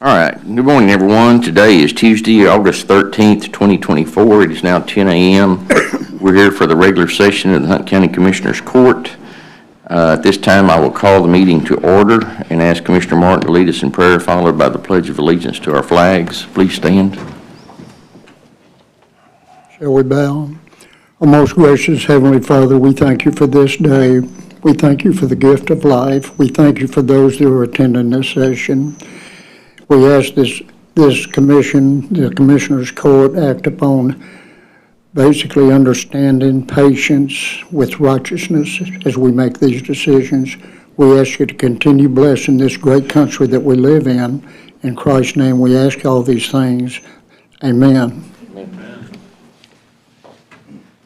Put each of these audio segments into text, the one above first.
All right. Good morning, everyone. Today is Tuesday, August 13th, 2024. It is now 10 a.m. We're here for the regular session of the Hunt County Commissioners Court. At this time, I will call the meeting to order and ask Commissioner Martin to lead us in prayer, followed by the Pledge of Allegiance to our flags. Please stand. Shall we bow? Our most gracious Heavenly Father, we thank you for this day. We thank you for the gift of life. We thank you for those who are attending this session. We ask this commission, the Commissioners Court, act upon basically understanding, patience with righteousness as we make these decisions. We ask you to continue blessing this great country that we live in. In Christ's name, we ask all these things. Amen. Amen.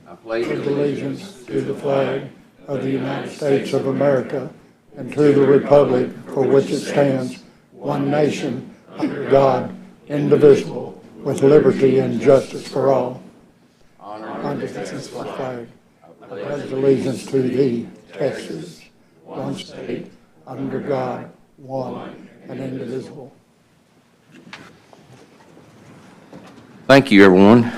I Pledge allegiance to the flag of the United States of America and to the republic for which it stands, one nation, under God, indivisible, with liberty and justice for all. Honor this flag. I pledge allegiance to thee, Texas, one state, under God, one, and indivisible. Thank you, everyone.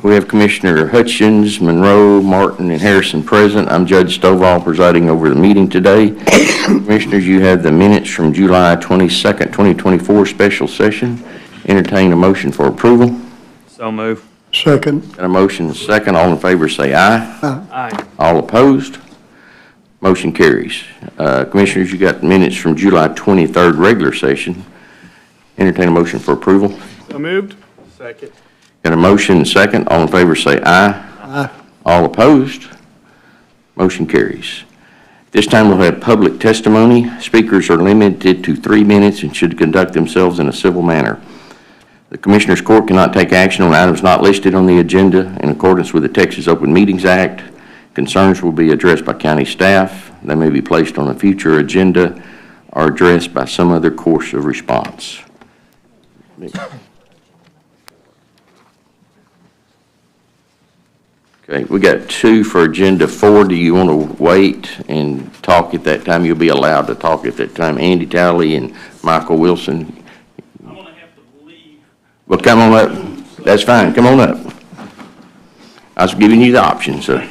We have Commissioner Hutchins, Monroe, Martin, and Harrison present. I'm Judge Stovall presiding over the meeting today. Commissioners, you have the minutes from July 22nd, 2024 special session. Entertain a motion for approval. So move. Second. Got a motion and a second. All in favor say aye. Aye. All opposed? Motion carries. Commissioners, you got minutes from July 23rd regular session. Entertain a motion for approval. So moved. Second. Got a motion and second. All in favor say aye. Aye. All opposed? Motion carries. This time we'll have public testimony. Speakers are limited to 3 minutes and should conduct themselves in a civil manner. The Commissioners Court cannot take action on items not listed on the agenda in accordance with the Texas Open Meetings Act. Concerns will be addressed by county staff. They may be placed on a future agenda or addressed by some other course of response. Okay, we got 2 for agenda 4. Do you want to wait and talk at that time? You'll be allowed to talk at that time. Andy Talley and Michael Wilson. I'm going to have to leave. Well, come on up. That's fine. Come on up. I was giving you the option, sir.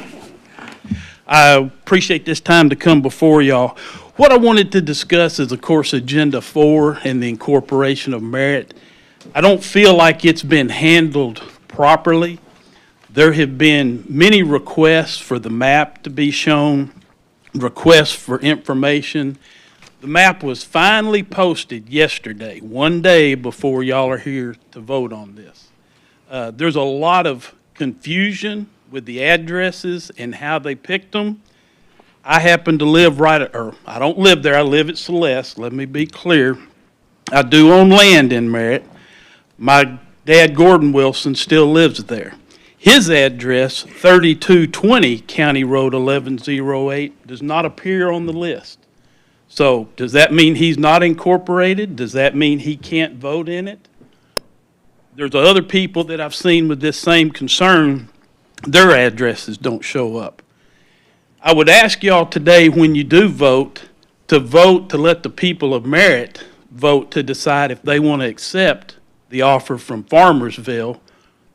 I appreciate this time to come before y'all. What I wanted to discuss is, of course, Agenda 4 and the incorporation of Merritt. I don't feel like it's been handled properly. There have been many requests for the map to be shown, requests for information. The map was finally posted yesterday, one day before y'all are here to vote on this. There's a lot of confusion with the addresses and how they picked them. I happen to live I don't live there, I live at Celeste, let me be clear. I do own land in Merritt. My dad, Gordon Wilson, still lives there. His address, 3220 County Road 1108, does not appear on the list. So does that mean he's not incorporated? Does that mean he can't vote in it? There's other people that I've seen with this same concern, their addresses don't show up. I would ask y'all today, when you do vote to let the people of Merritt vote to decide if they want to accept the offer from Farmersville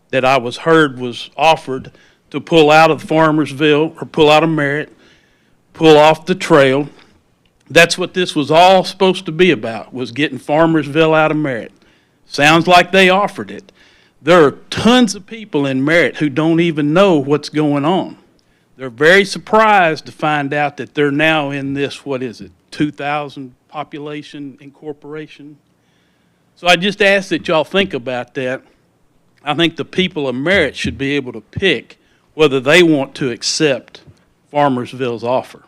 that I was heard was offered to pull out of Farmersville or pull out of Merritt, pull off the trail. That's what this was all supposed to be about, was getting Farmersville out of Merritt. Sounds like they offered it. There are tons of people in Merritt who don't even know what's going on. They're very surprised to find out that they're now in this, 2,000 population incorporation. So I just ask that y'all think about that. I think the people of Merritt should be able to pick whether they want to accept Farmersville's offer.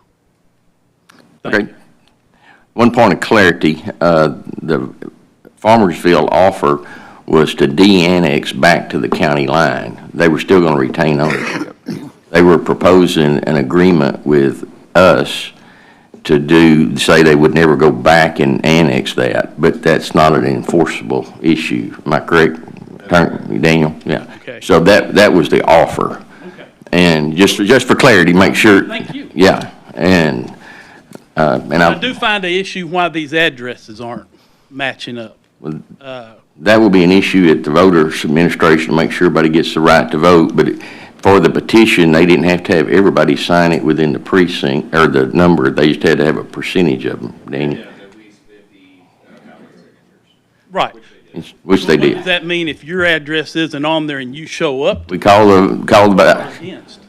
Okay. One point of clarity, the Farmersville offer was to de-annex back to the county line. They were still going to retain ownership. They were proposing an agreement with us to say they would never go back and annex that, but that's not an enforceable issue. Am I correct, Daniel? Yeah. Okay. So that was the offer. Okay. And just for clarity, make sure. Thank you. Yeah, and And I do find an issue why these addresses aren't matching up. that will be an issue at the voters administration to make sure everybody gets the right to vote. But for the petition, they didn't have to have everybody sign it within the precinct or the number. They just had to have a percentage of them, Daniel, At least 50 valid signatures. Right. which they What does did. that mean if your address isn't on there and you show up? We call the, Against.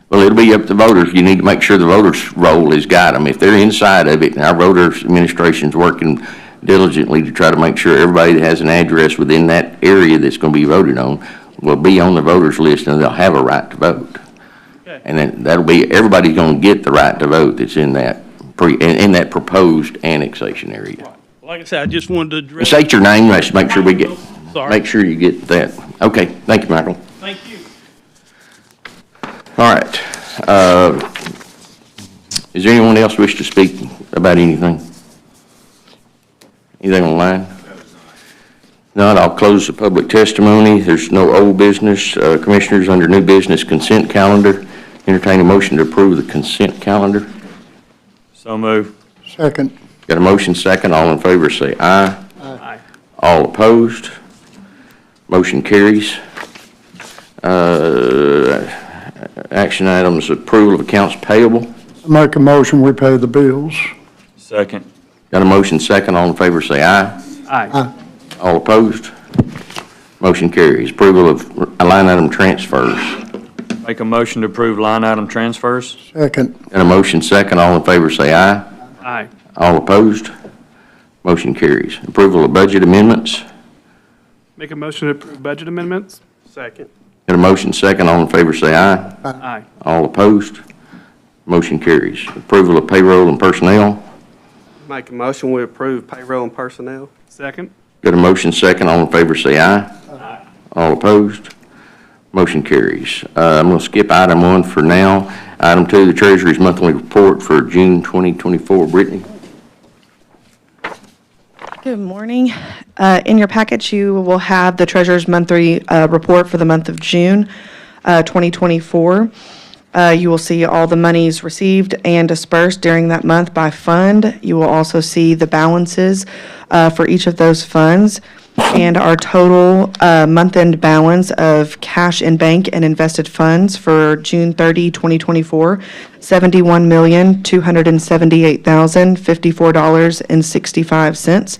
well, it'll be up to voters. You need to make sure the voters' roll has got them. If they're inside of it, and our voters administration's working diligently to try to make sure everybody that has an address within that area that's gonna be voted on will be on the voters list and they'll have a right to vote. Okay. And then that'll be, everybody's gonna get the right to vote that's in that in that proposed annexation area. Like I said, I just wanted to address. State your name, let's make sure we get, Sorry. make sure you get that. Okay, thank you, Michael. Thank you. All right. Is there anyone else wish to speak about anything? Anything online? Not, I'll close the public testimony. There's no old business. Commissioners, under new business consent calendar, entertain a motion to approve the consent calendar. So move. Second. Got a motion second. All in favor say aye. Aye. All opposed? Motion carries. Action items, approval of accounts payable. I make a motion, we pay the bills. Second. Got a motion second. All in favor say aye. Aye. All opposed? Motion carries. Approval of line item transfers. Make a motion to approve line item transfers? Second. Got a motion second. All in favor say aye. Aye. All opposed? Motion carries. Approval of budget amendments. Make a motion to approve budget amendments? Second. Got a motion second. All in favor say aye. Aye. All opposed? Motion carries. Approval of payroll and personnel. Make a motion, we approve payroll and personnel? Second. Got a motion second. All in favor say aye. Aye. All opposed? Motion carries. I'm going to skip item 1 for now. Item 2, the Treasury's monthly report for June 2024. Brittany? Good morning. In your package, you will have the Treasurer's monthly report for the month of June 2024. You will see all the monies received and dispersed during that month by fund. You will also see the balances for each of those funds and our total month-end balance of cash in bank and invested funds for June 30, 2024, $71,278,054.65.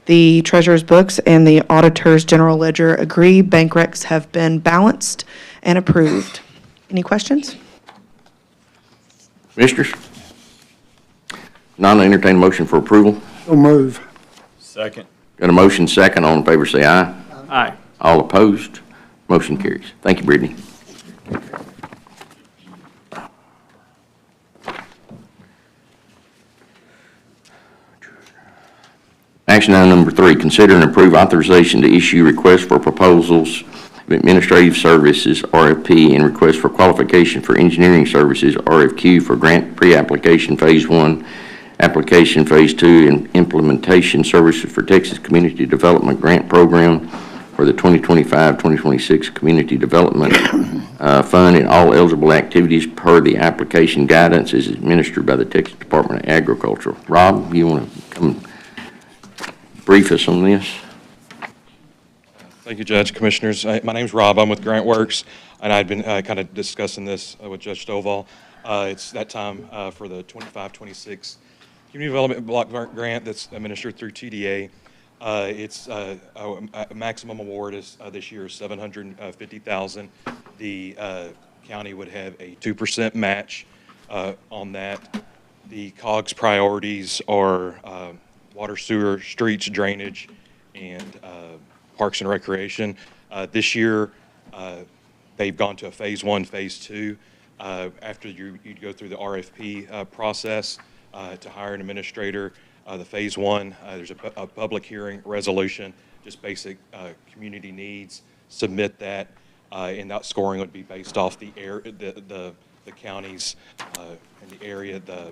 The treasurer's books and the auditor's general ledger agree. Bank recs have been balanced and approved. Any questions? Commissioners? None, entertain a motion for approval. So move. Second. Got a motion second. All in favor say aye. Aye. All opposed? Motion carries. Thank you, Brittany. Action item number 3, consider and approve authorization to issue requests for proposals of administrative services, RFP, and request for qualification for engineering services, RFQ, for grant pre-application phase 1, application phase 2, and implementation services for Texas Community Development Grant Program for the 2025-2026 Community Development Fund, and all eligible activities per the application guidance is administered by the Texas Department of Agriculture. Rob, you want to come brief us on this? Thank you, Judge, Commissioners. My name's Rob. I'm with Grant Works, and I've been kind of discussing this with Judge Stovall. It's that time for the 25-26 Community Development Block Grant that's administered through TDA. It's a maximum award is this year is $750,000. The county would have a 2% match on that. The COGS priorities are water, sewer, streets, drainage, and Parks and Recreation. This year, they've gone to a phase 1, phase 2. After you'd go through the RFP process to hire an administrator, the phase 1, there's a public hearing resolution, just basic community needs. Submit that, and that scoring would be based off the counties in the area, the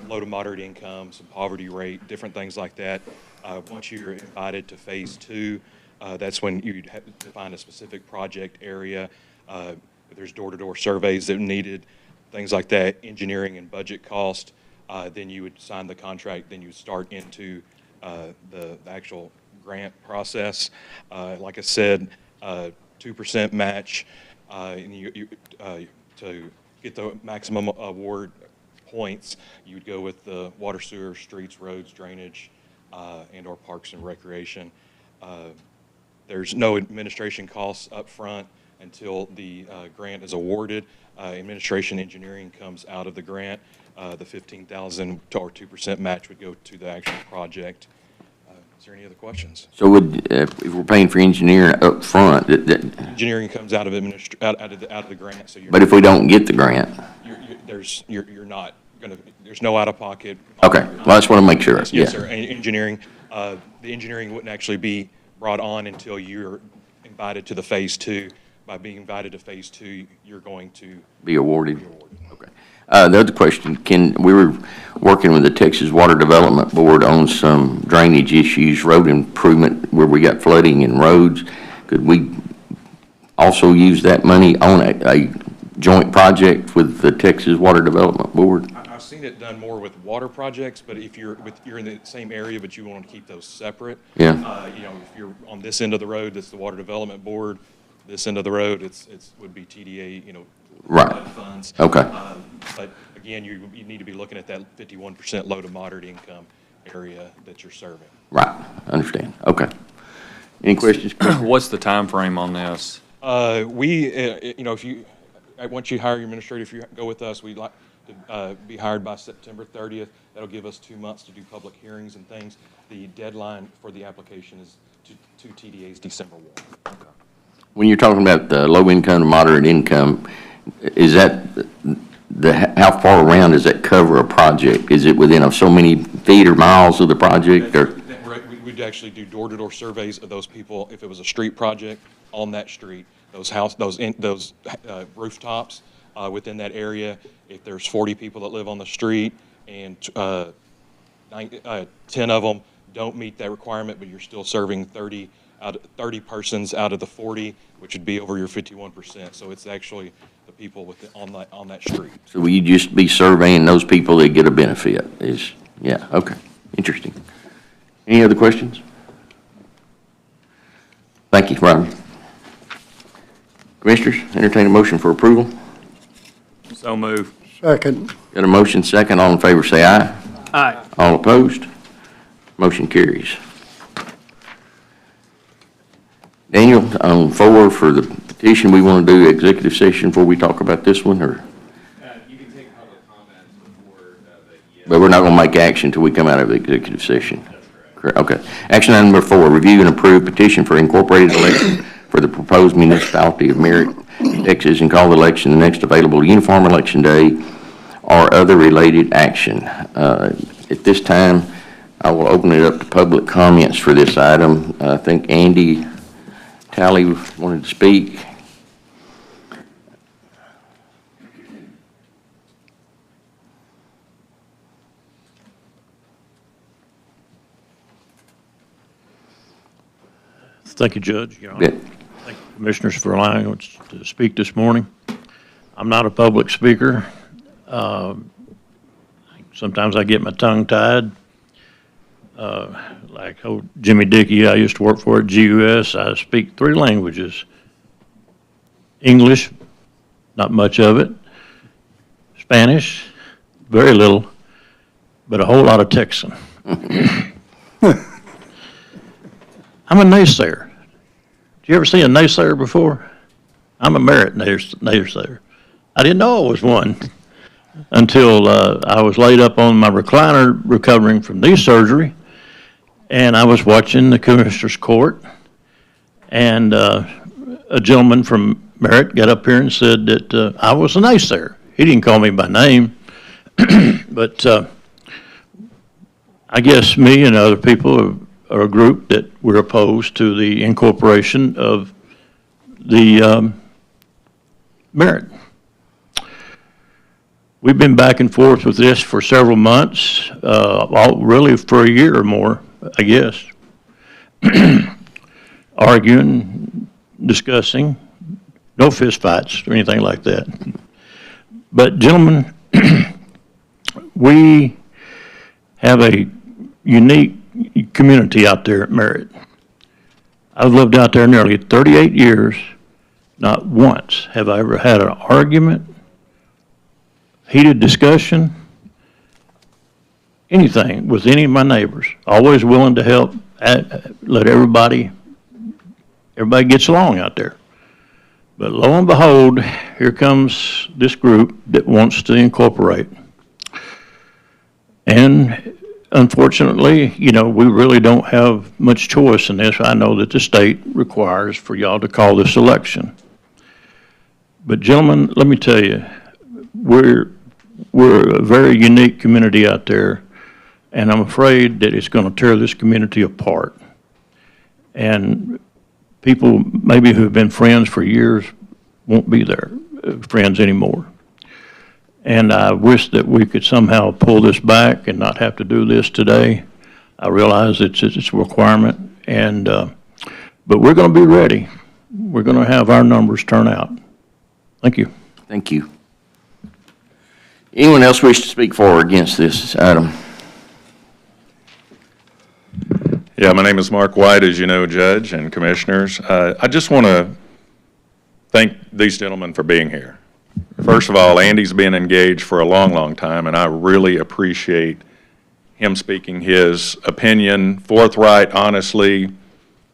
low to moderate income, some poverty rate, different things like that. Once you're invited to phase 2, that's when you'd have to find a specific project area. There's door-to-door surveys that are needed, things like that, engineering and budget cost. then you would sign the contract, then you would start into the actual grant process. Like I said, 2% match, and to get the maximum award points, you would go with the water, sewer, streets, roads, drainage, and/or parks and recreation. There's no administration costs up front until the grant is awarded. Administration engineering comes out of the grant. The $15,000 or 2% match would go to the actual project. Is there any other questions? So if we're paying for engineering up front, Engineering comes out of out of the grant, so but if we don't get the grant? you're not gonna, there's no out-of-pocket. Okay, well, I just want to make sure. Yes, Yeah. sir. Engineering, the engineering wouldn't actually be brought on until you're invited to the phase 2. By being invited to phase 2, you're going to Be awarded? Okay. The other question, we were working with the Texas Water Development Board on some drainage issues, road improvement, where we got flooding in roads. Could we also use that money on a joint project with the Texas Water Development Board? I've seen it done more with water projects, but if you're in the same area, but you want to keep those separate. Yeah. If you're on this end of the road, that's the Water Development Board. This end of the road, would be TDA, Right. flood funds. Okay. But again, you need to be looking at that 51% low to moderate income area that you're serving. Right, understand. Okay. Any questions? What's the time frame on this? Once you hire your administrator, if you go with us, we'd like to be hired by September 30th. That'll give us 2 months to do public hearings and things. The deadline for the application is to TDA's December 1. When you're talking about the low income to moderate income, is that how far around does that cover a project? Is it within so many feet or miles of the project, or? We'd actually do door-to-door surveys of those people, if it was a street project, on that street, those rooftops within that area. If there's 40 people that live on the street and 10 of them don't meet that requirement, but you're still serving 30 persons out of the 40, which would be over your 51%. So it's actually the people on that street. So will you just be surveying those people that get a benefit? Yeah, okay, interesting. Any other questions? Thank you, Robin. Commissioners, entertain a motion for approval. So move. Second. Got a motion second, all in favor say aye. Aye. All opposed? Motion carries. Daniel, on 4 for the petition, we want to do executive session before we talk about this one, or? You can take public comments before the. But we're not going to make action until we come out of the executive session? That's correct. Okay. Action item number 4, review and approve petition for incorporated election for the proposed municipality of Merritt, Texas, and call the election the next available uniform election day or other related action. At this time, I will open it up to public comments for this item. I think Andy Talley wanted to speak. Thank you, Judge. Your Honor. Yeah. Thank you, Commissioners, for allowing us to speak this morning. I'm not a public speaker. Sometimes I get my tongue tied. Like old Jimmy Dickey, I used to work for at GUS. I speak 3 languages. English, not much of it. Spanish, very little, but a whole lot of Texan. I'm a naysayer. Did you ever see a naysayer before? I'm a Merritt naysayer. I didn't know I was one until I was laid up on my recliner recovering from knee surgery, and I was watching the Commissioner's Court, and a gentleman from Merritt got up here and said that I was a naysayer. He didn't call me by name, but I guess me and other people are a group that we're opposed to the incorporation of the Merritt. We've been back and forth with this for several months, really for a year or more, I guess. Arguing, discussing, no fist fights or anything like that. But gentlemen, we have a unique community out there at Merritt. I've lived out there nearly 38 years. Not once have I ever had an argument, heated discussion, anything with any of my neighbors. Always willing to help, let everybody gets along out there. But lo and behold, here comes this group that wants to incorporate. And unfortunately, you know, we really don't have much choice in this. I know that the state requires for y'all to call this election. But gentlemen, let me tell you, we're a very unique community out there, and I'm afraid that it's going to tear this community apart. And people maybe who've been friends for years won't be there, friends anymore. And I wish that we could somehow pull this back and not have to do this today. I realize it's a requirement, and but we're going to be ready. We're going to have our numbers turn out. Thank you. Thank you. Anyone else wish to speak for or against this item? Yeah, my name is Mark White, as you know, Judge and Commissioners. I just want to thank these gentlemen for being here. First of all, Andy's been engaged for a long, long time, and I really appreciate him speaking his opinion, forthright, honestly.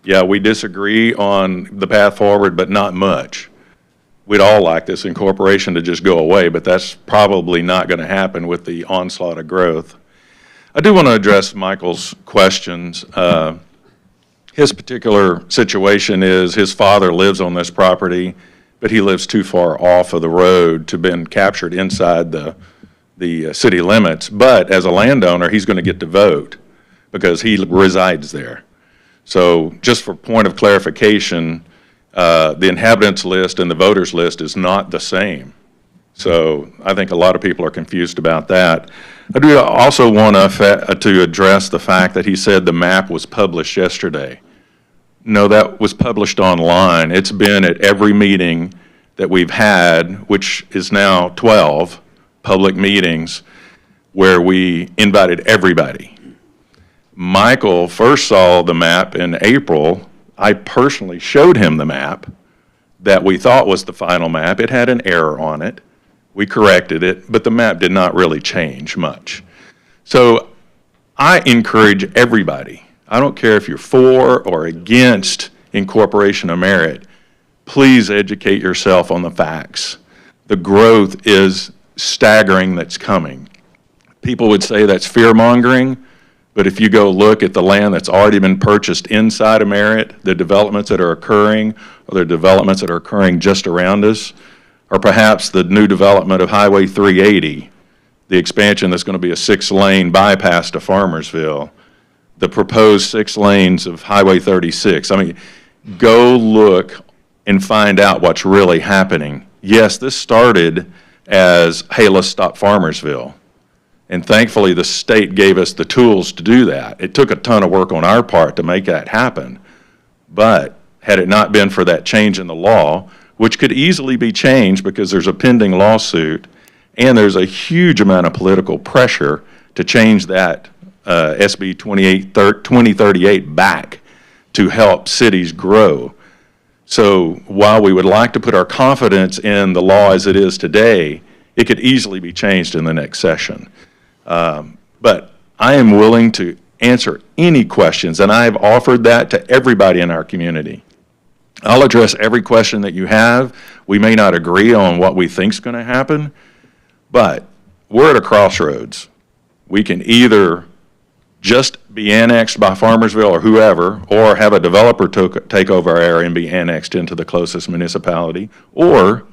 Yeah, we disagree on the path forward, but not much. We'd all like this incorporation to just go away, but that's probably not going to happen with the onslaught of growth. I do want to address Michael's questions. His particular situation is his father lives on this property, but he lives too far off of the road to been captured inside the city limits. But as a landowner, he's going to get to vote because he resides there. So just for point of clarification, the inhabitants list and the voters list is not the same. So I think a lot of people are confused about that. I do also want to address the fact that he said the map was published yesterday. No, that was published online. It's been at every meeting that we've had, which is now 12 public meetings, where we invited everybody. Michael first saw the map in April. I personally showed him the map that we thought was the final map. It had an error on it. We corrected it, but the map did not really change much. So I encourage everybody, I don't care if you're for or against incorporation of Merritt, please educate yourself on the facts. The growth is staggering that's coming. People would say that's fear-mongering, but if you go look at the land that's already been purchased inside of Merritt, the developments that are occurring, or the developments that are occurring just around us, or perhaps the new development of Highway 380, the expansion that's going to be a 6-lane bypass to Farmersville, the proposed 6 lanes of Highway 36. I mean, go look and find out what's really happening. Yes, this started as, hey, let's stop Farmersville. And thankfully, the state gave us the tools to do that. It took a ton of work on our part to make that happen. But had it not been for that change in the law, which could easily be changed because there's a pending lawsuit and there's a huge amount of political pressure to change that SB 2038 back to help cities grow. So while we would like to put our confidence in the law as it is today, it could easily be changed in the next session. But I am willing to answer any questions, and I have offered that to everybody in our community. I'll address every question that you have. We may not agree on what we think is going to happen, but we're at a crossroads. We can either just be annexed by Farmersville or whoever, or have a developer take over our area and be annexed into the closest municipality, or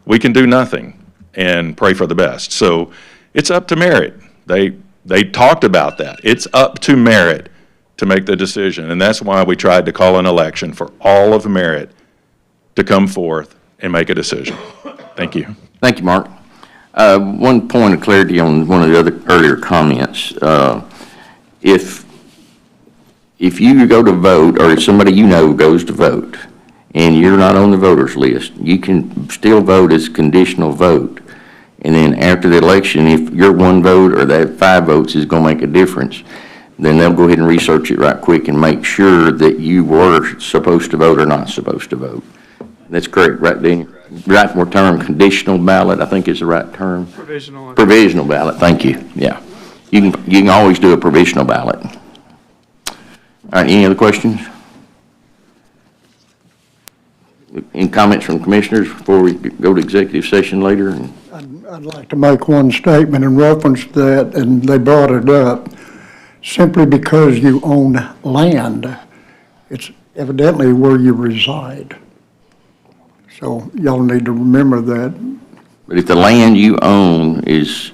we can do nothing and pray for the best. So it's up to Merritt. They talked about that. It's up to Merritt to make the decision, and that's why we tried to call an election for all of Merritt to come forth and make a decision. Thank you. Thank you, Mark. One point of clarity on one of the other earlier comments. If you go to vote, or if somebody you know goes to vote, and you're not on the voters list, you can still vote as conditional vote. And then after the election, if your one vote or that 5 votes is gonna make a difference, then they'll go ahead and research it right quick and make sure that you were supposed to vote or not supposed to vote. That's correct, right, Daniel? Right, more term, conditional ballot, I think is the right term. Provisional. Provisional ballot, thank you, yeah. You can always do a provisional ballot. All right, any other questions? Any comments from commissioners before we go to executive session later? I'd like to make one statement in reference to that, and they brought it up. Simply because you own land, it's evidently where you reside. So y'all need to remember that. But if the land you own is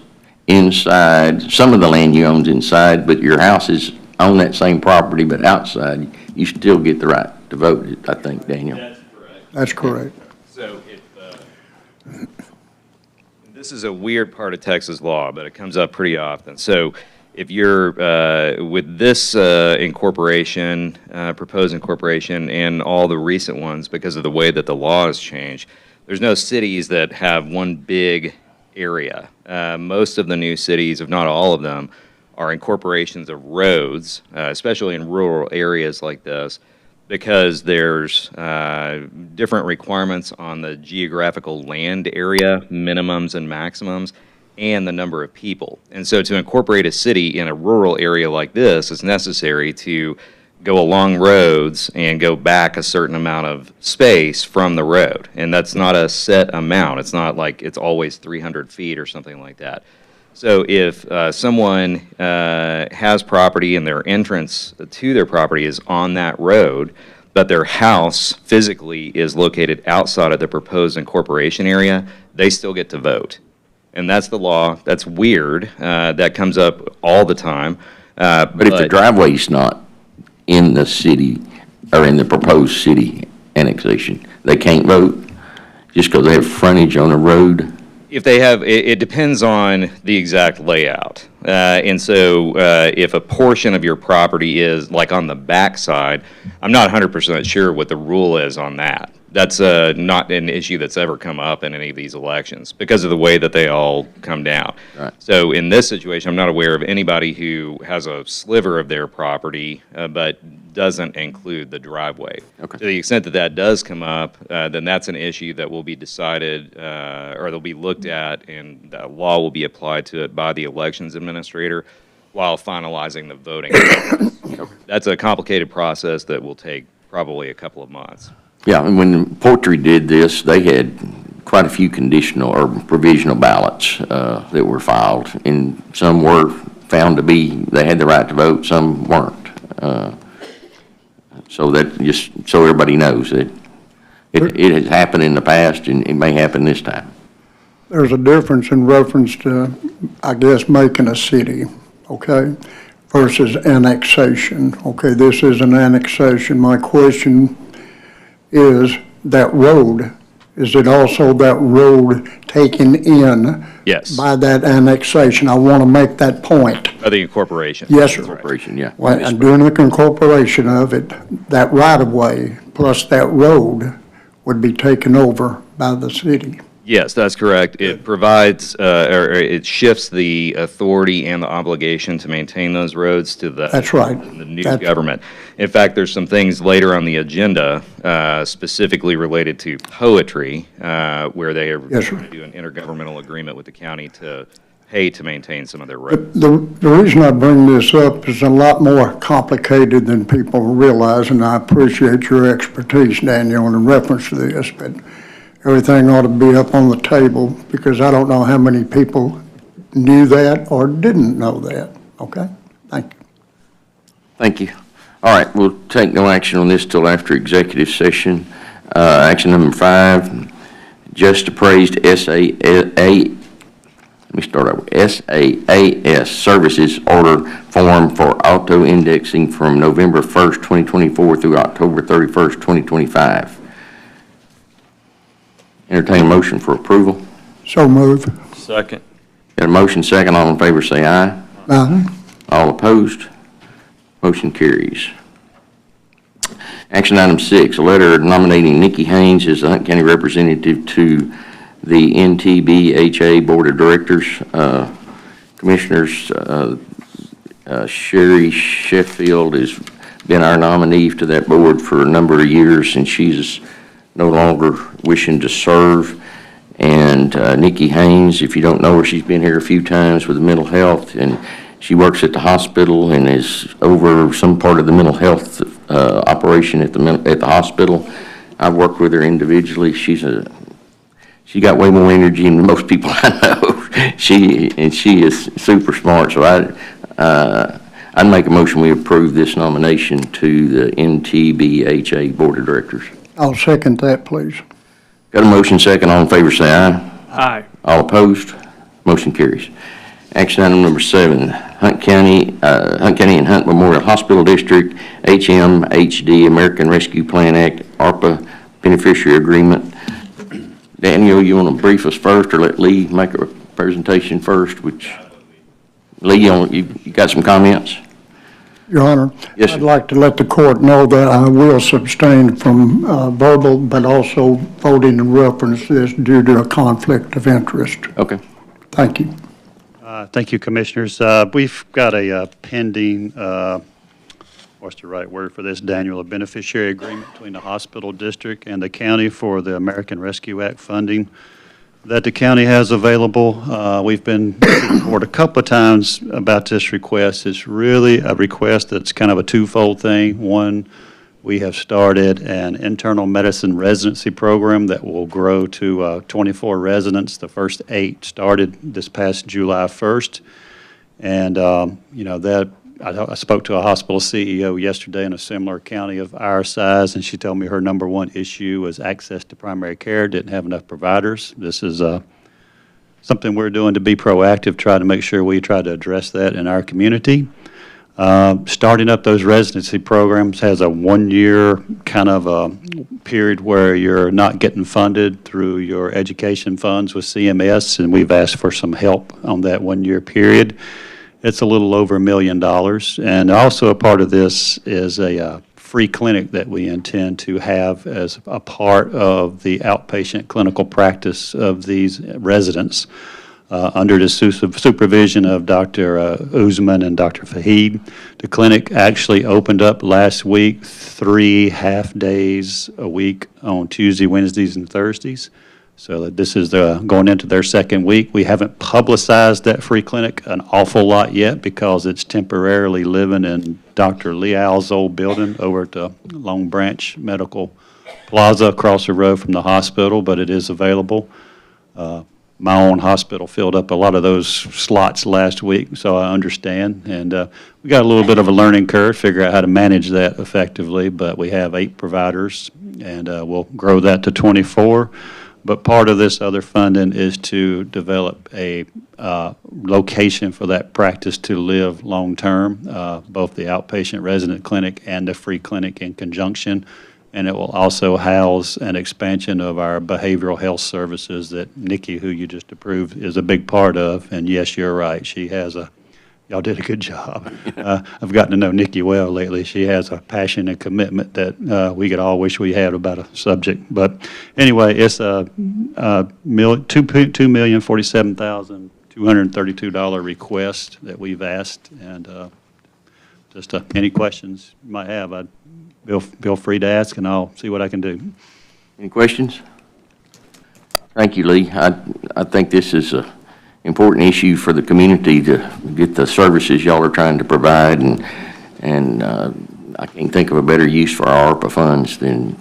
inside, some of the land you own's inside, but your house is on that same property but outside, you still get the right to vote, I think, Daniel. That's correct. That's correct. So if, this is a weird part of Texas law, but it comes up pretty often. So if you're, with this incorporation, proposed incorporation, and all the recent ones, because of the way that the law has changed, there's no cities that have one big area. Most of the new cities, if not all of them, are incorporations of roads, especially in rural areas like this, because there's different requirements on the geographical land area, minimums and maximums, and the number of people. And so to incorporate a city in a rural area like this, it's necessary to go along roads and go back a certain amount of space from the road. And that's not a set amount. It's not like it's always 300 feet or something like that. So if someone has property and their entrance to their property is on that road, but their house physically is located outside of the proposed incorporation area, they still get to vote. And that's the law. That's weird. That comes up all the time. But if the driveway's not in the city, or in the proposed city annexation, they can't vote just because they have frontage on a road? If they have, it depends on the exact layout. And so if a portion of your property is like on the back side, I'm not 100% sure what the rule is on that. That's not an issue that's ever come up in any of these elections because of the way that they all come down. Right. So in this situation, I'm not aware of anybody who has a sliver of their property but doesn't include the driveway. Okay. To the extent that that does come up, then that's an issue that will be decided or they'll be looked at, and the law will be applied to it by the elections administrator while finalizing the voting. That's a complicated process that will take probably a couple of months. Yeah, and when Poultry did this, they had quite a few conditional or provisional ballots that were filed, and some were found to be, they had the right to vote, some weren't. So that, just so everybody knows that it has happened in the past, and it may happen this time. There's a difference in reference to, I guess, making a city, okay, versus annexation. Okay, this is an annexation. My question is that road, is it also that road taken in Yes. by that annexation? I want to make that point. By the incorporation. Yes, sir. Corporation, yeah. Well, and during the incorporation of it, that right-of-way plus that road would be taken over by the city. Yes, that's correct. It provides, or it shifts the authority and the obligation to maintain those roads to the. That's right. The new government. In fact, there's some things later on the agenda, specifically related to poetry, where they are Yes, sir. going to do an intergovernmental agreement with the county to pay to maintain some of their roads. The reason I bring this up is a lot more complicated than people realize, and I appreciate your expertise, Daniel, in reference to this, but everything ought to be up on the table, because I don't know how many people knew that or didn't know that, okay? Thank you. Thank you. All right, we'll take no action on this till after executive session. Action number 5, just appraised SAAS Services Order Form for Auto Indexing from November 1st, 2024 through October 31st, 2025. Entertain a motion for approval. So move. Second. Got a motion second, all in favor say aye. Aye. All opposed? Motion carries. Action item 6, a letter nominating Nikki Haynes as the Hunt County representative to the NTBHA Board of Directors. Commissioners, Sherry Sheffield has been our nominee to that board for a number of years, and she's no longer wishing to serve. And Nikki Haynes, if you don't know her, she's been here a few times with mental health, and she works at the hospital and is over some part of the mental health operation at the hospital. I've worked with her individually. She got way more energy than most people I know. She is super smart. So I'd make a motion we approve this nomination to the NTBHA Board of Directors. I'll second that, please. Got a motion second. All in favor, say aye. Aye. All opposed? Motion carries. Action item number 7, Hunt County and Hunt Memorial Hospital District, HMHD, American Rescue Plan Act, ARPA Beneficiary Agreement. Daniel, you want to brief us first, or let Lee make a presentation first? Lee, you got some comments? Your Honor, Yes, sir. I'd like to let the court know that I will abstain from verbal, but also voting in reference to this due to a conflict of interest. Okay. Thank you. Thank you, Commissioners. We've got a pending, what's the right word for this, Daniel, a beneficiary agreement between the hospital district and the county for the American Rescue Act funding that the county has available. We've been informed a couple of times about this request. It's really a request that's kind of a twofold thing. One, we have started an internal medicine residency program that will grow to 24 residents. The first 8 started this past July 1st. And, I spoke to a hospital CEO yesterday in a similar county of our size, and she told me her number one issue was access to primary care, didn't have enough providers. This is something we're doing to be proactive, try to make sure we try to address that in our community. Starting up those residency programs has a 1-year kind of a period where you're not getting funded through your education funds with CMS, and we've asked for some help on that 1-year period. It's a little over $1 million, and also a part of this is a free clinic that we intend to have as a part of the outpatient clinical practice of these residents. Under the supervision of Dr. Uzman and Dr. Fahid. The clinic actually opened up last week, 3 half days a week on Tuesday, Wednesdays, and Thursdays. So that this is going into their second week. We haven't publicized that free clinic an awful lot yet because it's temporarily living in Dr. Leal's old building over at the Long Branch Medical Plaza across the road from the hospital, but it is available. My own hospital filled up a lot of those slots last week, so I understand. And we got a little bit of a learning curve, figure out how to manage that effectively, but we have 8 providers, and we'll grow that to 24. But part of this other funding is to develop a location for that practice to live long-term, both the outpatient resident clinic and the free clinic in conjunction. And it will also house an expansion of our behavioral health services that Nikki, who you just approved, is a big part of. And yes, you're right. She has y'all did a good job. I've gotten to know Nikki well lately. She has a passion and commitment that we could all wish we had about a subject. But anyway, it's a $2,047,232 request that we've asked. And just any questions you might have, feel free to ask, and I'll see what I can do. Any questions? Thank you, Lee. I think this is an important issue for the community to get the services y'all are trying to provide, and I can't think of a better use for our ARPA funds than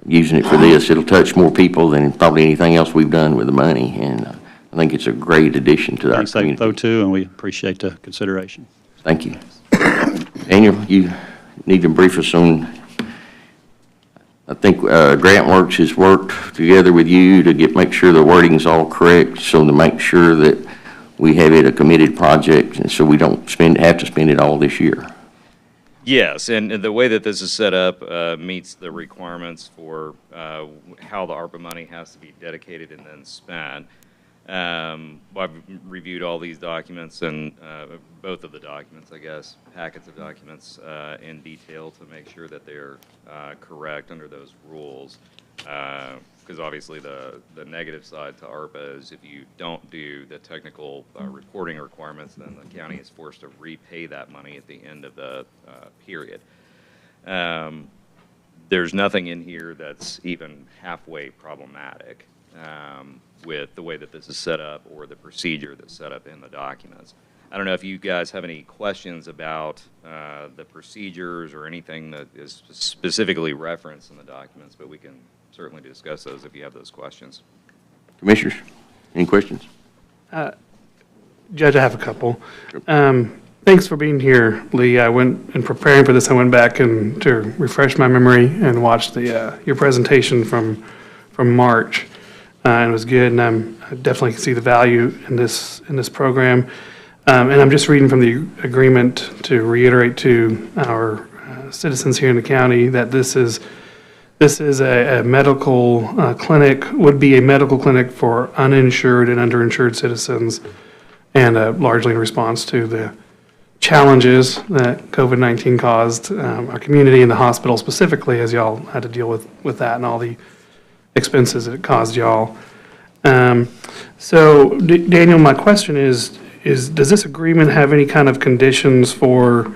using it for this. It'll touch more people than probably anything else we've done with the money, and I think it's a great addition to our community. Thanks, though, too, and we appreciate the consideration. Thank you. Daniel, you need to brief us on, I think GrantWorks has worked together with you to make sure the wording's all correct, so to make sure that we have it a committed project, and so we don't have to spend it all this year. Yes, and the way that this is set up meets the requirements for how the ARPA money has to be dedicated and then spent. I've reviewed all these documents and both of the documents, I guess, packets of documents in detail to make sure that they're correct under those rules. Because because obviously the negative side to ARPA is if you don't do the technical reporting requirements, then the county is forced to repay that money at the end of the period. There's nothing in here that's even halfway problematic with the way that this is set up or the procedure that's set up in the documents. I don't know if you guys have any questions about the procedures or anything that is specifically referenced in the documents, but we can certainly discuss those if you have those questions. Commissioners, any questions? Judge, I have a couple. Thanks for being here, Lee. In preparing for this, I went back and to refresh my memory and watched your presentation from March, and it was good. And I definitely see the value in this program. And I'm just reading from the agreement to reiterate to our citizens here in the county that this is a medical clinic, would be a medical clinic for uninsured and underinsured citizens, and largely in response to the challenges that COVID-19 caused our community and the hospital specifically, as y'all had to deal with that and all the expenses it caused y'all. So, Daniel, my question is does this agreement have any kind of conditions for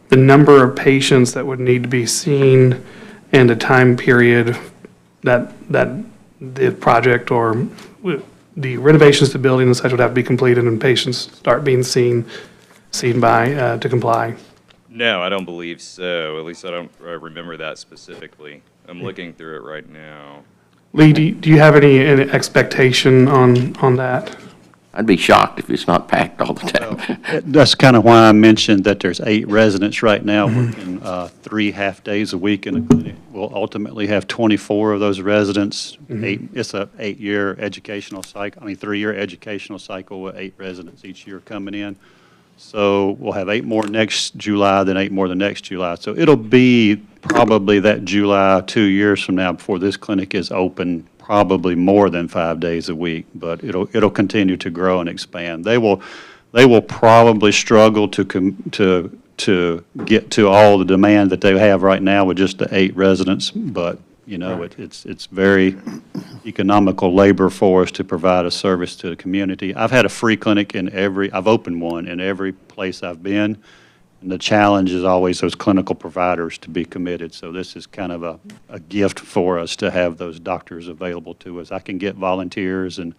the number of patients that would need to be seen and the time period that the project or the renovations to the building and such would have to be completed and patients start being seen by to comply? No, I don't believe so. At least I don't remember that specifically. I'm looking through it right now. Lee, do you have any expectation on that? I'd be shocked if it's not packed all the time. That's kind of why I mentioned that there's 8 residents right now working 3 half days a week in the clinic. We'll ultimately have 24 of those residents. It's a 8-year educational cycle, 3-year educational cycle with 8 residents each year coming in. So we'll have 8 more next July, then 8 more the next July. So it'll be probably that July 2 years from now before this clinic is open, probably more than 5 days a week, but it'll continue to grow and expand. They will probably struggle to get to all the demand that they have right now with just the 8 residents, but it's very economical labor for us to provide a service to the community. I've had a free clinic I've opened one in every place I've been. And the challenge is always those clinical providers to be committed. So this is kind of a gift for us to have those doctors available to us. I can get volunteers, and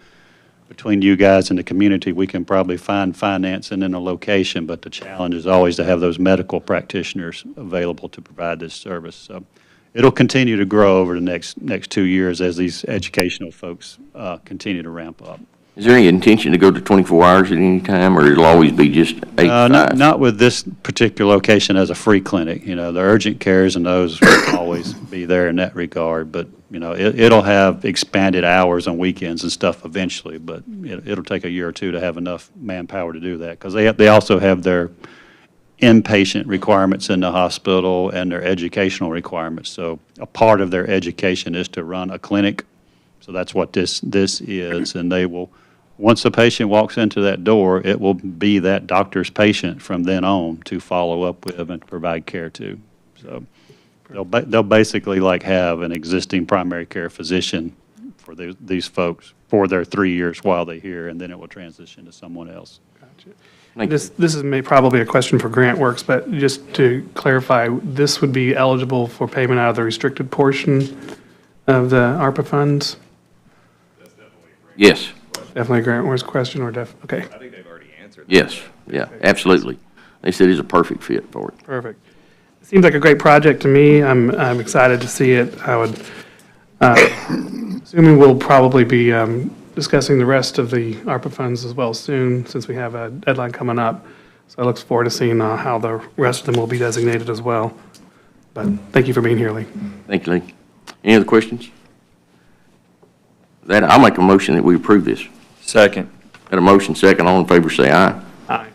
between you guys and the community, we can probably find financing in a location, but the challenge is always to have those medical practitioners available to provide this service. So it'll continue to grow over the next 2 years as these educational folks continue to ramp up. Is there any intention to go to 24 hours at any time, or it'll always be just 8 to 5? Not with this particular location as a free clinic. The urgent cares and those will always be there in that regard. But, it'll have expanded hours on weekends and stuff eventually, but it'll take a year or two to have enough manpower to do that. Because they also have their inpatient requirements in the hospital and their educational requirements. So a part of their education is to run a clinic. So that's what this is, and they will. Once a patient walks into that door, it will be that doctor's patient from then on to follow up with and provide care to. So they'll basically have an existing primary care physician for these folks for their 3 years while they're here, and then it will transition to someone else. Gotcha. This is probably a question for GrantWorks, but just to clarify, this would be eligible for payment out of the restricted portion of the ARPA funds? Yes. Definitely a GrantWorks question, or okay. I think they've already answered that. Yes, yeah, absolutely. They said he's a perfect fit for it. Perfect. It seems like a great project to me. I'm excited to see it. I would, assuming we'll probably be discussing the rest of the ARPA funds as well soon, since we have a deadline coming up. So I look forward to seeing how the rest of them will be designated as well. But thank you for being here, Lee. Thank you, Lee. Any other questions? I'll make a motion that we approve this. Second. Got a motion second. All in favor say aye. Aye.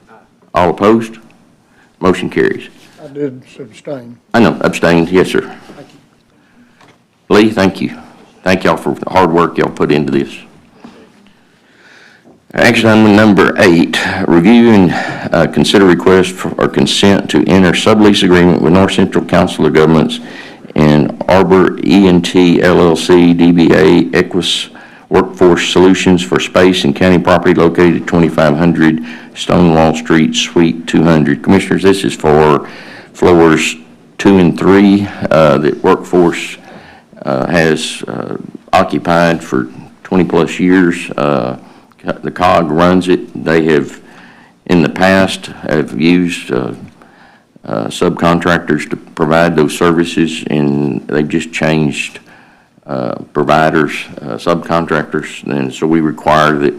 All opposed? Motion carries. I did abstain. I know, abstained, yes, sir. Lee, thank you. Thank y'all for the hard work y'all put into this. Action item number 8, review and consider request for consent to enter sublease agreement with North Central Council of Governments and Arbor E&T LLC, DBA Equus Workforce Solutions for space and county property located at 2500 Stonewall Street, Suite 200. Commissioners, this is for floors 2 and 3 that Workforce has occupied for 20-plus years. The COG runs it. They have, in the past, have used subcontractors to provide those services, and they've just changed providers, subcontractors, and so we require that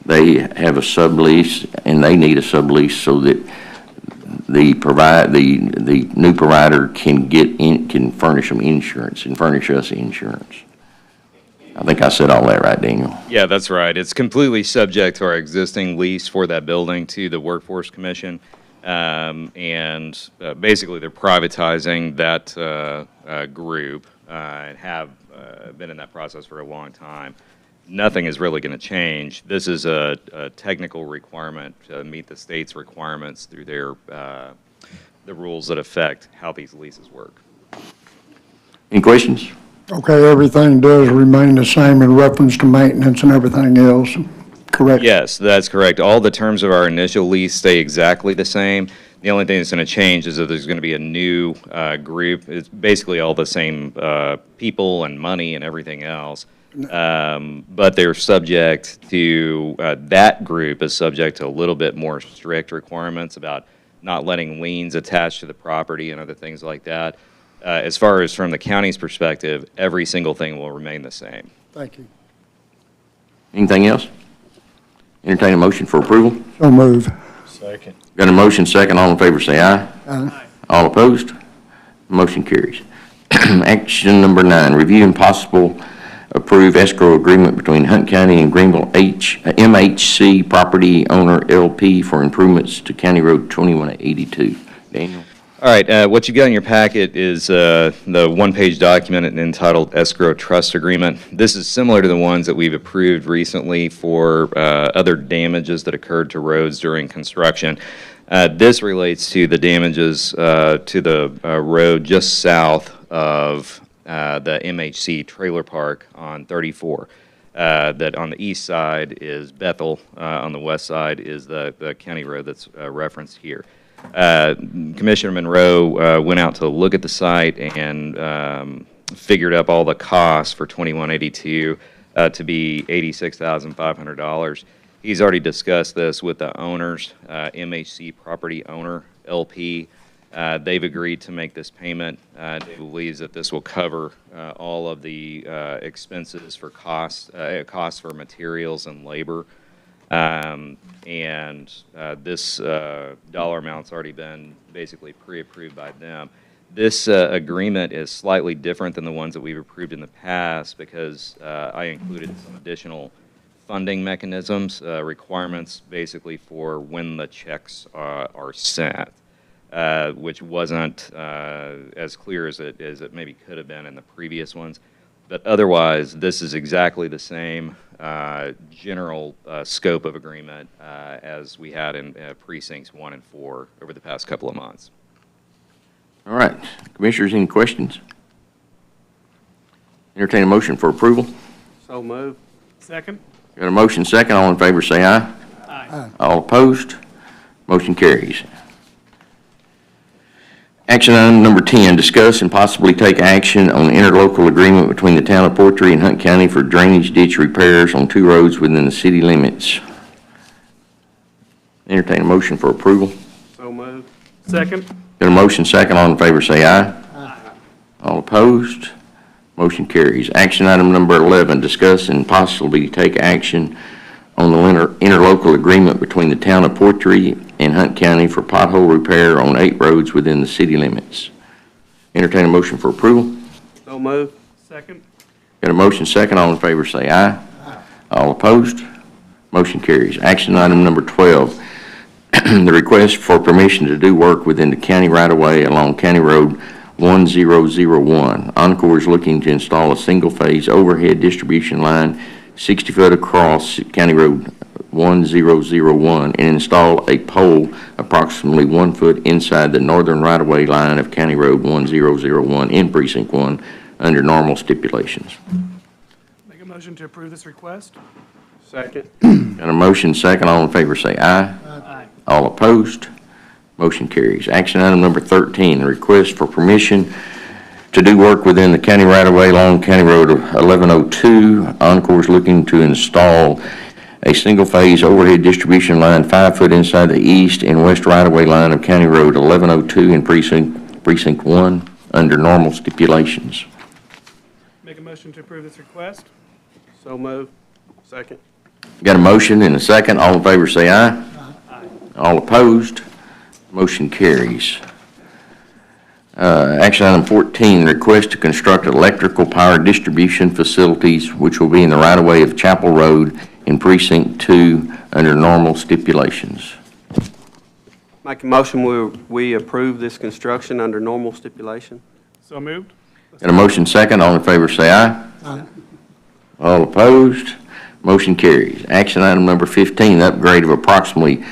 they have a sublease, and they need a sublease so that the new provider can furnish them insurance and furnish us insurance. I think I said all that right, Daniel. Yeah, that's right. It's completely subject to our existing lease for that building to the Workforce Commission. And basically, they're privatizing that group and have been in that process for a long time. Nothing is really going to change. This is a technical requirement to meet the state's requirements through their the rules that affect how these leases work. Any questions? Okay, everything does remain the same in reference to maintenance and everything else, correct? Yes, that's correct. All the terms of our initial lease stay exactly the same. The only thing that's going to change is that there's going to be a new group. It's basically all the same people and money and everything else. But they're subject to, that group is subject to a little bit more strict requirements about not letting liens attach to the property and other things like that. As far as from the county's perspective, every single thing will remain the same. Thank you. Anything else? Entertain a motion for approval. So move. Second. Got a motion second. All in favor say aye. Aye. All opposed? Motion carries. Action number 9, review and possible approve escrow agreement between Hunt County and Greenville MHC Property Owner LP for improvements to County Road 2182. Daniel? All right, what you got in your packet is the one-page document entitled Escrow Trust Agreement. This is similar to the ones that we've approved recently for other damages that occurred to roads during construction. This relates to the damages to the road just south of the MHC trailer park on 34. That on the east side is Bethel, on the west side is the county road that's referenced here. Commissioner Monroe went out to look at the site and figured up all the costs for 2182 to be $86,500. He's already discussed this with the owners, MHC Property Owner LP. They've agreed to make this payment. They believes that this will cover all of the expenses for costs for materials and labor. This dollar amount's already been basically pre-approved by them. This agreement is slightly different than the ones that we've approved in the past because I included some additional funding mechanisms, requirements basically for when the checks are sent, which wasn't as clear as it maybe could have been in the previous ones. But otherwise, this is exactly the same general scope of agreement as we had in precincts 1 and 4 over the past couple of months. All right. Commissioners, any questions? Entertain a motion for approval. So move. Second? Got a motion second. All in favor say aye. Aye. All opposed? Motion carries. Action item number 10, discuss and possibly take action on interlocal agreement between the town of Portree and Hunt County for drainage ditch repairs on 2 roads within the city limits. Entertain a motion for approval. So move. Second? Got a motion second. All in favor say aye. Aye. All opposed? Motion carries. Action item number 11, discuss and possibly take action on the interlocal agreement between the town of Portree and Hunt County for pothole repair on 8 roads within the city limits. Entertain a motion for approval. So move. Second? Got a motion second. All in favor say aye. Aye. All opposed? Motion carries. Action item number 12, the request for permission to do work within the county right-of-way along County Road 1001. Encore is looking to install a single-phase overhead distribution line 60 foot across County Road 1001 and install a pole approximately 1 foot inside the northern right-of-way line of County Road 1001 in Precinct 1 under normal stipulations. Make a motion to approve this request? Second. Got a motion second, all in favor say aye. Aye. All opposed, motion carries. Action item number 13, the request for permission to do work within the county right-of-way along County Road 1102. Encore is looking to install a single-phase overhead distribution line 5 foot inside the east and west right-of-way line of County Road 1102 in Precinct 1 under normal stipulations. Make a motion to approve this request? So moved. Second. Got a motion and a second. All in favor say aye. Aye. All opposed, motion carries. Action item 14, request to construct electrical power distribution facilities which will be in the right-of-way of Chapel Road in Precinct 2 under normal stipulations. Make a motion we approve this construction under normal stipulation. So moved? Got a motion second. All in favor say aye. Aye. All opposed, motion carries. Action item number 15, the upgrade of approximately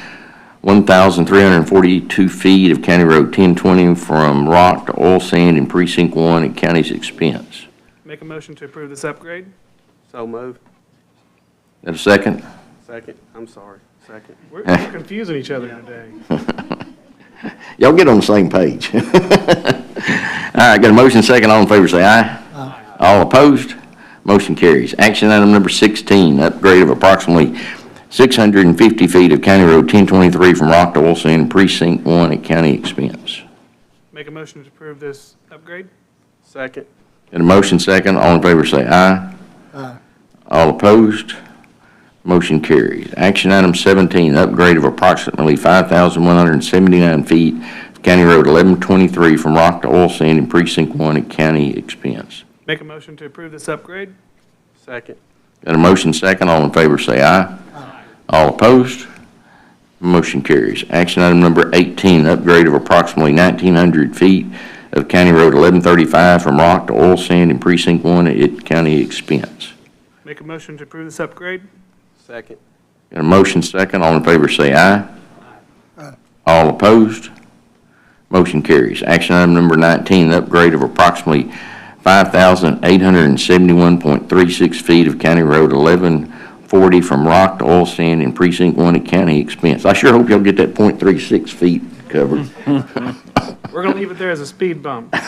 1,342 feet of County Road 1020 from rock to oil sand in Precinct 1 at county's expense. Make a motion to approve this upgrade? So moved. Got a second? Second. I'm sorry. Second. We're confusing each other today. Y'all get on the same page. All right, got a motion second. All in favor say aye. Aye. All opposed? Motion carries. Action item number 16, upgrade of approximately 650 feet of County Road 1023 from rock to oil sand in Precinct 1 at county expense. Make a motion to approve this upgrade? Second. Got a motion second. All in favor say aye. Aye. All opposed? Motion carries. Action item 17, upgrade of approximately 5,179 feet of County Road 1123 from rock to oil sand in Precinct 1 at county expense. Make a motion to approve this upgrade? Second. Got a motion second. All in favor say aye. Aye. All opposed? Motion carries. Action item number 18, upgrade of approximately 1,900 feet of County Road 1135 from rock to oil sand in Precinct 1 at county expense. Make a motion to approve this upgrade? Second. Got a motion second. All in favor say aye. Aye. All opposed? Motion carries. Action item number 19, the upgrade of approximately 5,871.36 feet of County Road 1140 from rock to oil sand in Precinct 1 at county expense. I sure hope y'all get that .36 feet covered. We're going to leave it there as a speed bump. Make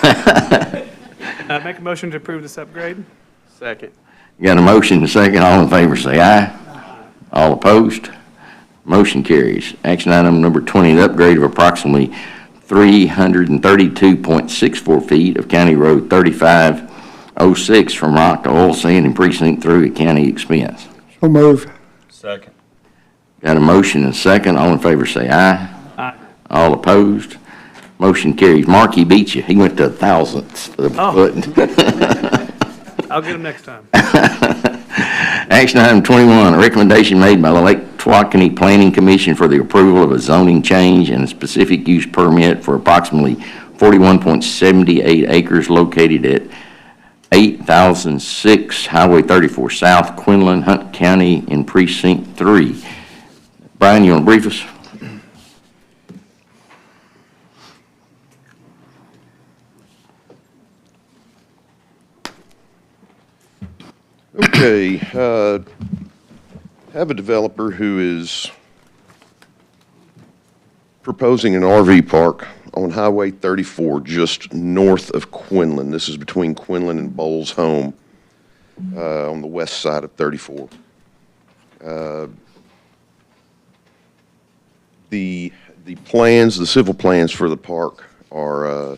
a motion to approve this upgrade? Second. Got a motion and a second. All in favor say aye. All opposed? Motion carries. Action item number 20, the upgrade of approximately 332.64 feet of County Road 3506 from rock to oil sand in Precinct 3 at county expense. So move. Second. Got a motion and a second. All in favor say aye. Aye. All opposed? Motion carries. Mark, he beat you. He went to 1,000ths of a foot. I'll get him next time. Action item 21, a recommendation made by the Lake Tawakoni Planning Commission for the approval of a zoning change and a specific use permit for approximately 41.78 acres located at 8006 Highway 34 South, Quinlan, Hunt County in Precinct 3. Brian, you want to brief us? Okay, have a developer who is proposing an RV park on Highway 34 just north of Quinlan. This is between Quinlan and Bowles Home on the west side of 34. The plans, the civil plans for the park are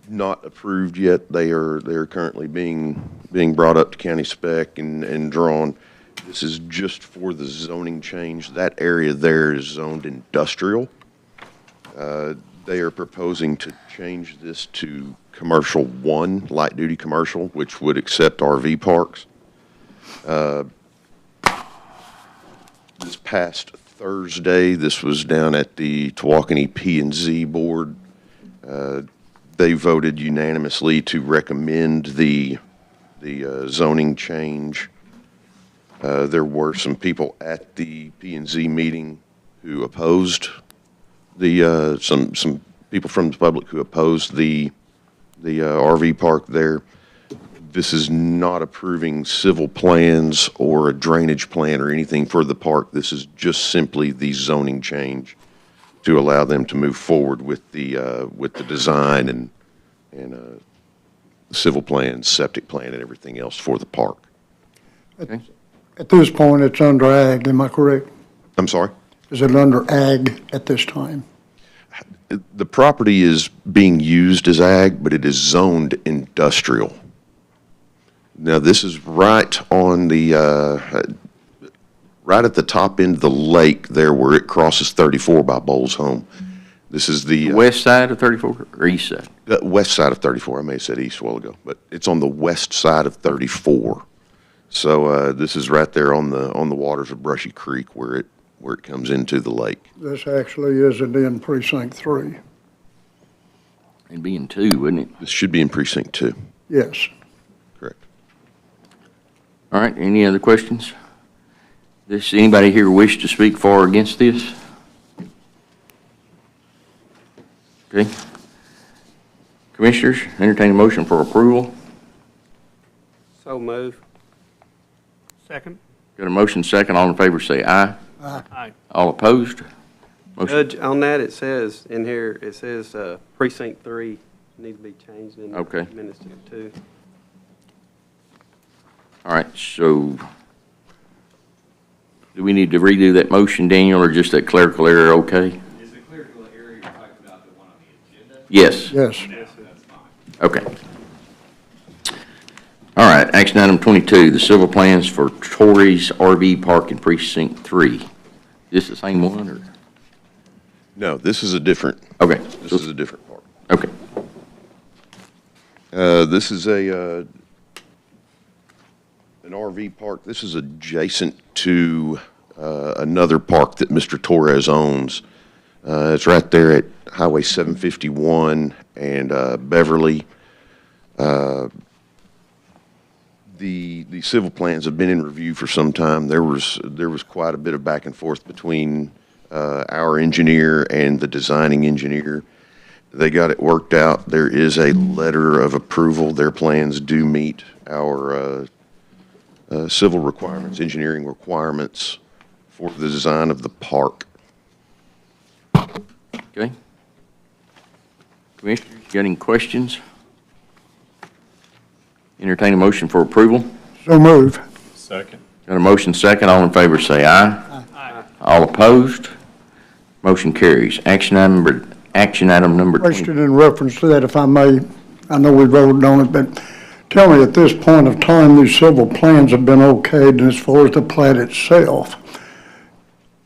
not approved yet. They are currently being brought up to county spec and drawn. This is just for the zoning change. That area there is zoned industrial. They are proposing to change this to commercial 1, light duty commercial, which would accept RV parks. This past Thursday, this was down at the Tawakoni P&Z board. They voted unanimously to recommend the zoning change. There were some people at the P&Z meeting who opposed some people from the public who opposed the RV park there. This is not approving civil plans or a drainage plan or anything for the park. This is just simply the zoning change to allow them to move forward with the design and civil plans, septic plan, and everything else for the park. At this point, it's under ag, am I correct? I'm sorry? Is it under ag at this time? The property is being used as ag, but it is zoned industrial. Now, this is right on the, right at the top end of the lake there where it crosses 34 by Bowles Home. This is the West side of 34 or east side? west side of 34. I may have said east a while ago, but it's on the west side of 34. So this is right there on the waters of Brushy Creek where it comes into the lake. This actually isn't in precinct 3. It'd be in 2, wouldn't it? This should be in precinct 2. Yes. Correct. All right, any other questions? Does anybody here wish to speak for or against this? Okay. Commissioners, entertain a motion for approval. So move. Second? Got a motion second, all in favor say aye. Aye. All opposed? Motion, Judge, on that, it says, in here, it says precinct 3 needs to be changed in Okay. the minutes to 2. all right, so do we need to redo that motion, Daniel, or just that clerical error okay? Is the clerical area you're talking about the one on the agenda? Yes. Yes. That's fine. Okay. All right, action item 22, the civil plans for Torrey's RV Park in Precinct 3. Is this the same one, or? No, this is a different, Okay, this is a different park. okay, This is an RV park. This is adjacent to another park that Mr. Torres owns. It's right there at Highway 751 and Beverly. The civil plans have been in review for some time. There was quite a bit of back and forth between our engineer and the designing engineer. They got it worked out. There is a letter of approval. Their plans do meet our civil requirements, engineering requirements for the design of the park. okay. Commissioners, you got any questions? Entertain a motion for approval. So move. Second. Got a motion second, all in favor say aye. Aye. All opposed? Motion carries. Action item number 20. Question in reference to that, if I may. I know we voted on it, but tell me, at this point of time, these civil plans have been okayed, and as far as the plat itself,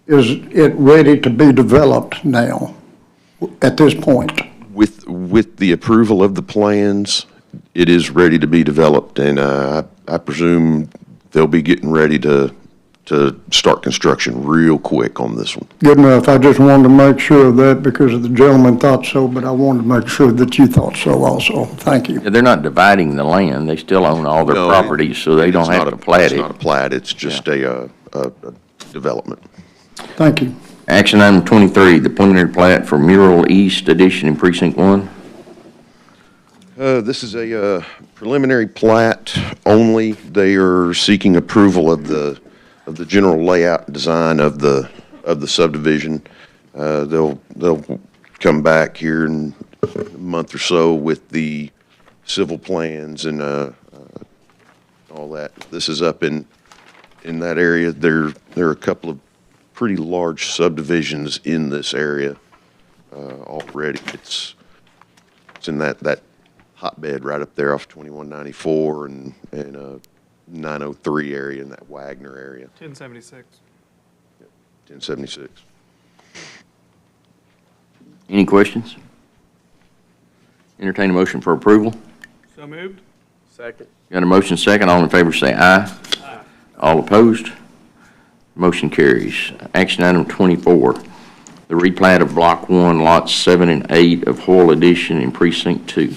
is it ready to be developed now, at this point? With the approval of the plans, it is ready to be developed, and I presume they'll be getting ready to start construction real quick on this one. Good enough. I just wanted to make sure of that because the gentleman thought so, but I wanted to make sure that you thought so also. Thank you. Yeah, they're not dividing the land, they still own all their No, properties, so they don't It's have not to a- plat It's it. not a plat, it's just a development. Thank you. Action item 23, the preliminary plat for Mural East Edition in Precinct 1. This is a preliminary plat only. They are seeking approval of the general layout and design of the subdivision. They'll come back here in a month or so with the civil plans and all that. This is up in that area. There are a couple of pretty large subdivisions in this area already. It's in that hotbed right up there off 2194 and 903 area in that Wagner area, 1076. 1076. Any questions? Entertain a motion for approval. So moved? Second. Got a motion second, all in favor say aye. Aye. All opposed? Motion carries. Action item 24, the replat of Block 1, Lots 7 and 8 of Hoyle Edition in Precinct 2.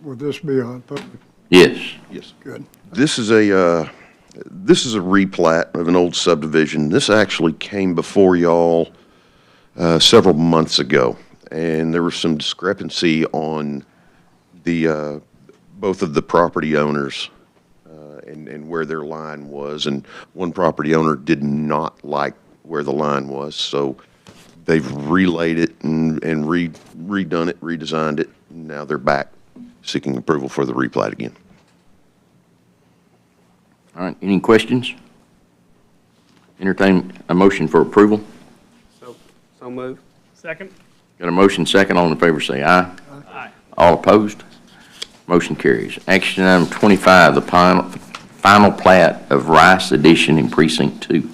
Would this be on public? Yes. Yes. Good. This is a replat of an old subdivision. This actually came before y'all several months ago, and there was some discrepancy on the, both of the property owners and where their line was, and one property owner did not like where the line was, so they've relayed it and redone it, redesigned it, and now they're back seeking approval for the replat again. All right, any questions? Entertain a motion for approval. So moved. Second? Got a motion second, all in favor say aye. Aye. All opposed? Motion carries. Action item 25, the final plat of Rice Addition in Precinct 2.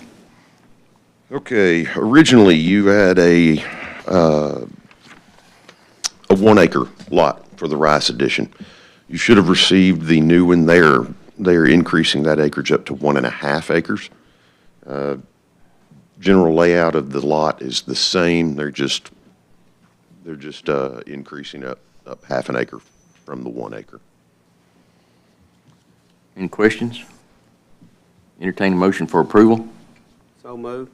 Okay, originally you had a 1-acre lot for the Rice Addition. You should have received the new one there. They're increasing that acreage up to 1.5 acres. General layout of the lot is the same. They're just increasing up half an acre from the 1 acre. Any questions? Entertain a motion for approval. So moved.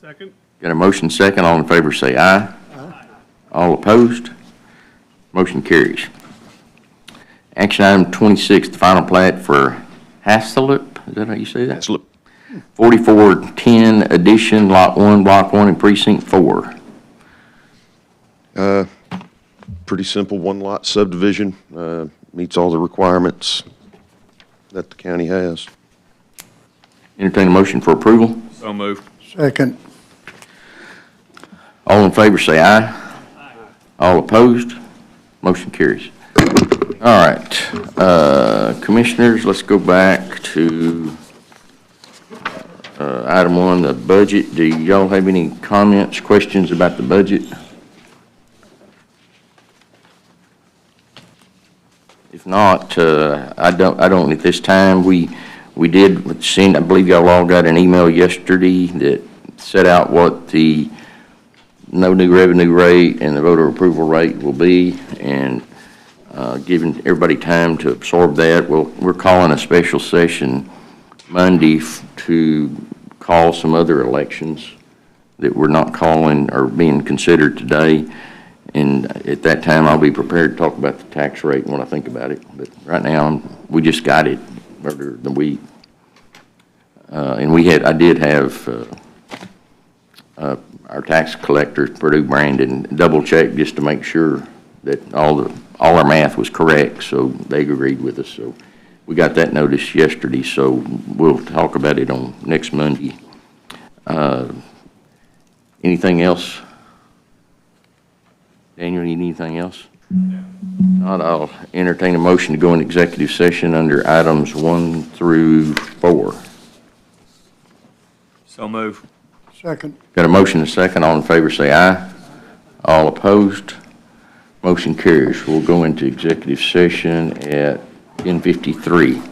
Second? Got a motion second, all in favor say aye. Aye. All opposed? Motion carries. Action item 26, the final plat for Haslip, is that how you say that? Haslip. 4410 Addition, Lot 1, Block 1 in Precinct 4. Pretty simple one-lot subdivision, meets all the requirements that the county has. Entertain a motion for approval. So moved. Second. All in favor say aye. Aye. All opposed? Motion carries. All right, Commissioners, let's go back to item 1, the budget. Do y'all have any comments, questions about the budget? If not, I don't at this time. We did send, I believe y'all all got an email yesterday that set out what the no new revenue rate and the voter approval rate will be, and giving everybody time to absorb that. We're calling a special session Monday to call some other elections that we're not calling or being considered today. And at that time, I'll be prepared to talk about the tax rate and what I think about it. But right now, we just got it earlier in the week. And I did have our tax collector, Purdue Brandon, double check just to make sure that all our math was correct. So they agreed with us. So we got that notice yesterday. So we'll talk about it on next Monday. Anything else? Daniel, you need anything else? Not, I'll entertain a motion to go into executive session under items 1 through 4. So moved. Second. Got a motion and a second. All in favor say aye. All opposed? Motion carries. We'll go into executive session at 10:53.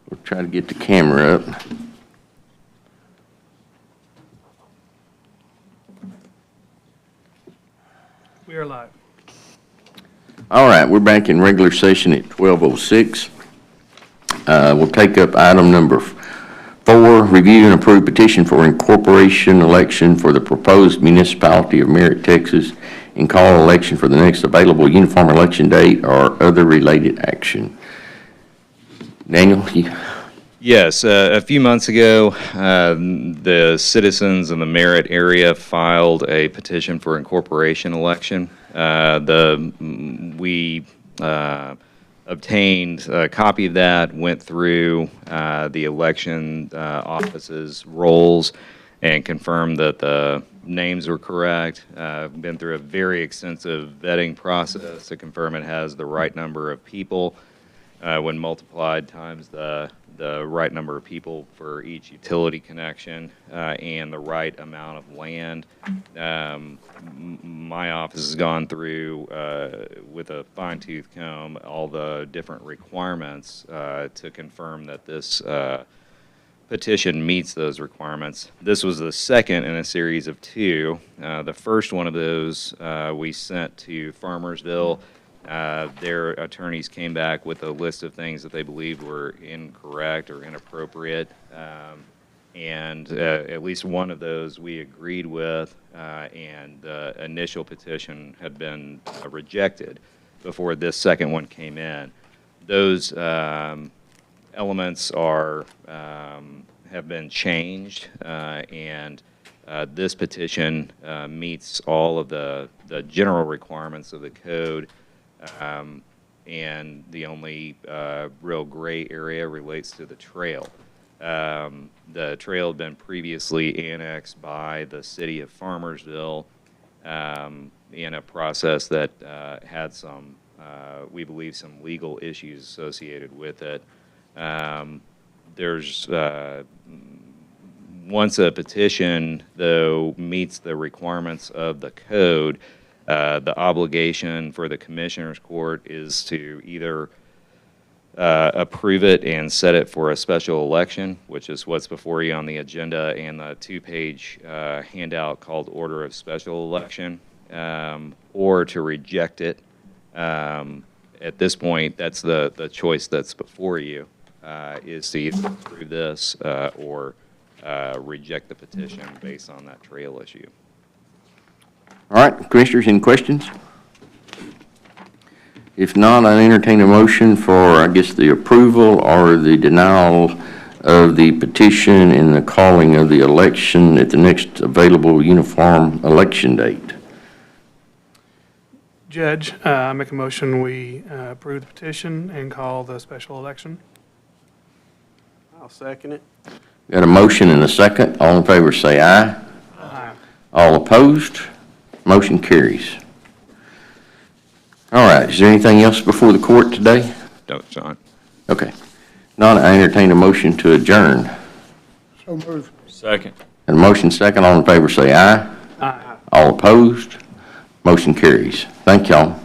We'll try to get the camera up. We are live. All right, we're back in regular session at 12:06. We'll take up item number 4, review and approve petition for incorporation election for the proposed municipality of Merritt, Texas, and call election for the next available uniform election date or other related action. Daniel, Yes, a few months ago, the citizens in the Merritt area filed a petition for incorporation election. We obtained a copy of that, went through the election office's rolls, and confirmed that the names were correct. Been through a very extensive vetting process to confirm it has the right number of people when multiplied times the right number of people for each utility connection and the right amount of land. My office has gone through with a fine-tooth comb all the different requirements to confirm that this petition meets those requirements. This was the second in a series of 2. The first one of those we sent to Farmersville. Their attorneys came back with a list of things that they believed were incorrect or inappropriate, and at least one of those we agreed with, and the initial petition had been rejected before this second one came in. Those elements are have been changed, and this petition meets all of the general requirements of the code. And the only real gray area relates to the trail. The trail had been previously annexed by the city of Farmersville in a process that had some, we believe, some legal issues associated with it. Once a petition, though, meets the requirements of the code, the obligation for the Commissioners Court is to either approve it and set it for a special election, which is what's before you on the agenda and the 2-page handout called Order of Special Election, or to reject it. At this point, that's the choice that's before you, is to either approve this or reject the petition based on that trail issue. all right, Commissioners, any questions? If not, I entertain a motion for, I guess, the approval or the denial of the petition and the calling of the election at the next available uniform election date. Judge, I make a motion, we approve the petition and call the special election. I'll second it. Got a motion and a second. All in favor say aye. Aye. All opposed? Motion carries. All right, is there anything else before the court today? No, John. Okay. Not, I entertain a motion to adjourn. So moved. Second. And a motion second, all in favor say aye. Aye. All opposed? Motion carries. Thank y'all.